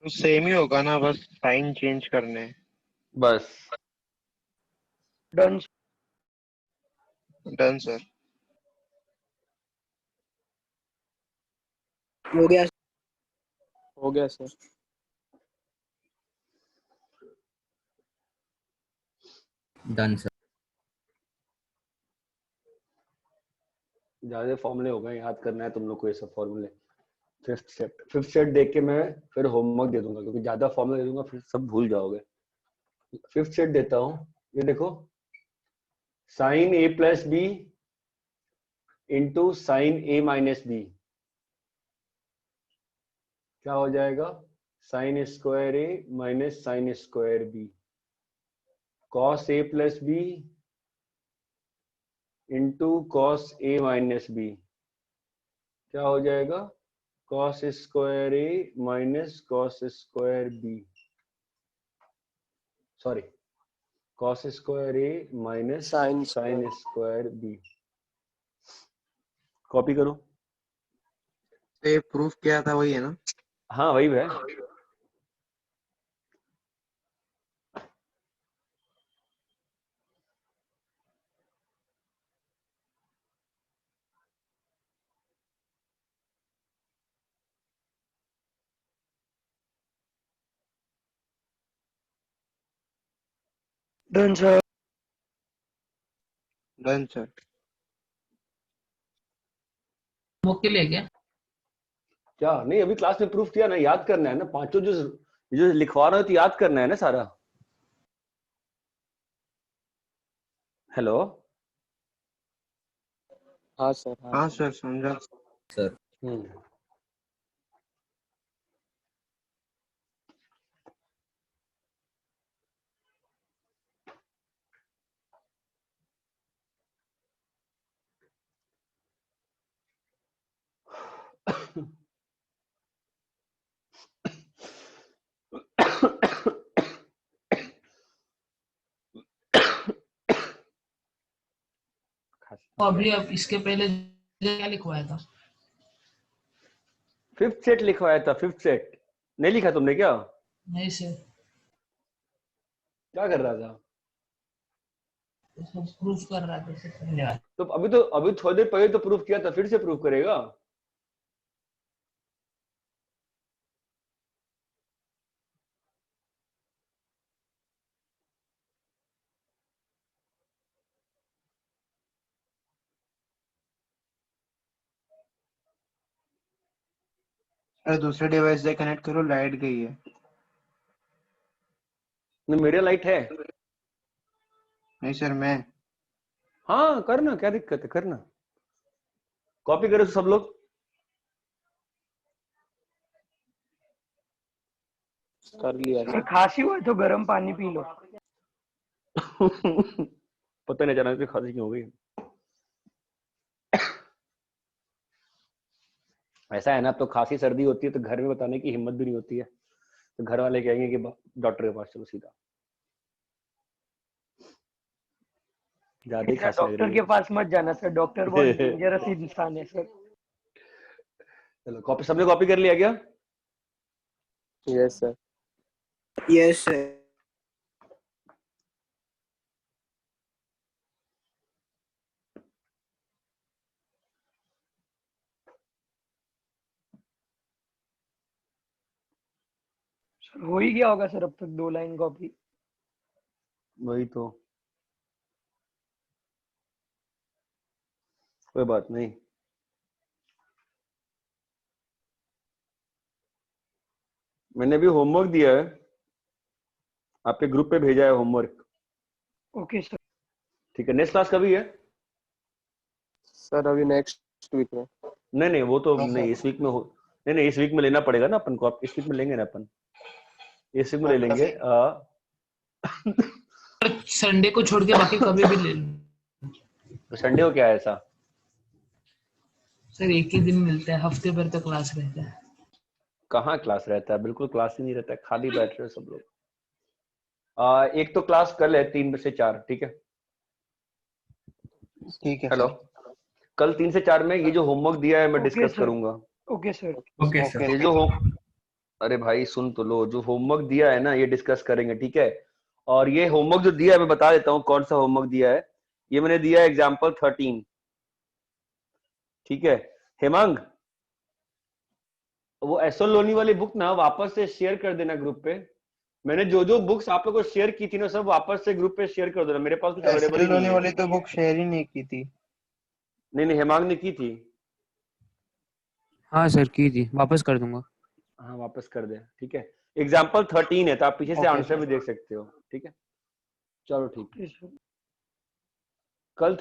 तो सेम ही होगा ना, बस साइन चेंज करने हैं। बस डन। Done sir. हो गया हो गया सर। Done sir. ज्यादा फॉर्मूले हो गए, याद करना है तुम लोग को ये सब फॉर्मूले। फिफ्थ सेट देख के मैं फिर होमवर्क दे दूंगा, क्योंकि ज्यादा फॉर्मूला दे दूंगा फिर सब भूल जाओगे। फिफ्थ सेट देता हूँ, ये देखो, sine A plus B into sine A minus B क्या हो जाएगा? Sine square A minus sine square B. Cos A plus B into cos A minus B क्या हो जाएगा? Cos square A minus cos square B, sorry cos square A minus sine sine square B. Copy करो। तो ये proof किया था वही है ना? हाँ वही है। Done sir. Done sir. Homework के लिए क्या? क्या नहीं, अभी क्लास में प्रूफ किया ना, याद करना है ना पांचों जो लिखवा रहे हो तो याद करना है ना सारा। हेलो। हाँ सर। हाँ सर, समझा। सर तो अभी अब इसके पहले क्या लिखवाया था? फिफ्थ सेट लिखवाया था। फिफ्थ सेट नहीं लिखा तुमने क्या? नहीं सर, क्या कर रहा था? प्रूफ कर रहा था सर पहले वाला। तो अभी थोड़ी देर पहले तो प्रूफ किया था, फिर से प्रूफ करेगा? अरे दूसरे डिवाइस से कनेक्ट करो, लाइट गई है। नहीं मेरे लाइट है। नहीं सर, मैं। हाँ करना, क्या दिक्कत है, करना। कॉपी करो सब लोग। कर लिया सर सर। खांसी हुआ है तो गर्म पानी पी लो। पता नहीं अचानक से खांसी क्यों हो गई। ऐसा है ना, अब तो खांसी सर्दी होती है तो घर में बताने की हिम्मत भी नहीं होती है, तो घर वाले कहेंगे कि डॉक्टर के पास चलो सीधा, ज्यादा ही सर खांसी लग डॉक्टर रही के है। पास मत जाना सर, डॉक्टर बहुत डेंजरस इंसान है सर। चलो कॉपी, सबने कॉपी कर लिया क्या? Yes sir. Yes sir. Sir हो ही गया होगा सर अब तक 2 लाइन कॉपी। वही तो, कोई बात नहीं। मैंने भी होमवर्क दिया है, आपके ग्रुप पे भेजा है होमवर्क। Okay sir. ठीक है, नेक्स्ट क्लास कभी है? सर अभी नेक्स्ट वीक में। नहीं नहीं, वो तो नहीं, इस वीक में हो, नहीं नहीं, इस वीक में लेना पड़ेगा ना अपन को, इस वीक में लेंगे ना अपन, इस वीक में ले लेंगे। संडे को छोड़ के बाकी कभी भी ले लो। तो संडे को क्या है ऐसा? सर एक ही दिन मिलता है, हफ्ते भर तो क्लास रहता है। कहाँ क्लास रहता है, बिल्कुल क्लास ही नहीं रहता है, खाली बैठ रहे हो सब लोग। एक तो क्लास कल है 3 से 4, ठीक है? ठीक है हेलो, कल 3 से 4 में ये जो होमवर्क दिया है मैं ओके डिस्कस सर। करूंगा। Okay sir. Okay sir. ये जो अरे भाई सुन तो लो, जो होमवर्क दिया है ना ये डिस्कस करेंगे, ठीक है? और ये होमवर्क जो दिया है मैं बता देता हूँ कौन सा होमवर्क दिया है। ये मैंने दिया है एग्जाम्पल 13, ठीक है? हेमांग, वो एसओ लोनी वाली बुक ना वापस से शेयर कर देना ग्रुप पे। मैंने जो जो बुक्स आप लोगों को शेयर की थी ना सब वापस से ग्रुप पे शेयर कर देना, मेरे पास कुछ अवेलेबल ही नहीं है। वाली तो बुक शेयर ही नहीं की थी। नहीं हेमांग ने की थी। हाँ सर की थी, वापस कर दूंगा। हाँ वापस कर दे, ठीक है? एग्जाम्पल 13 है तो आप पीछे से ओके आंसर सर। भी देख सकते हो, ठीक है? चलो ठीक है, ओके सर। कल 3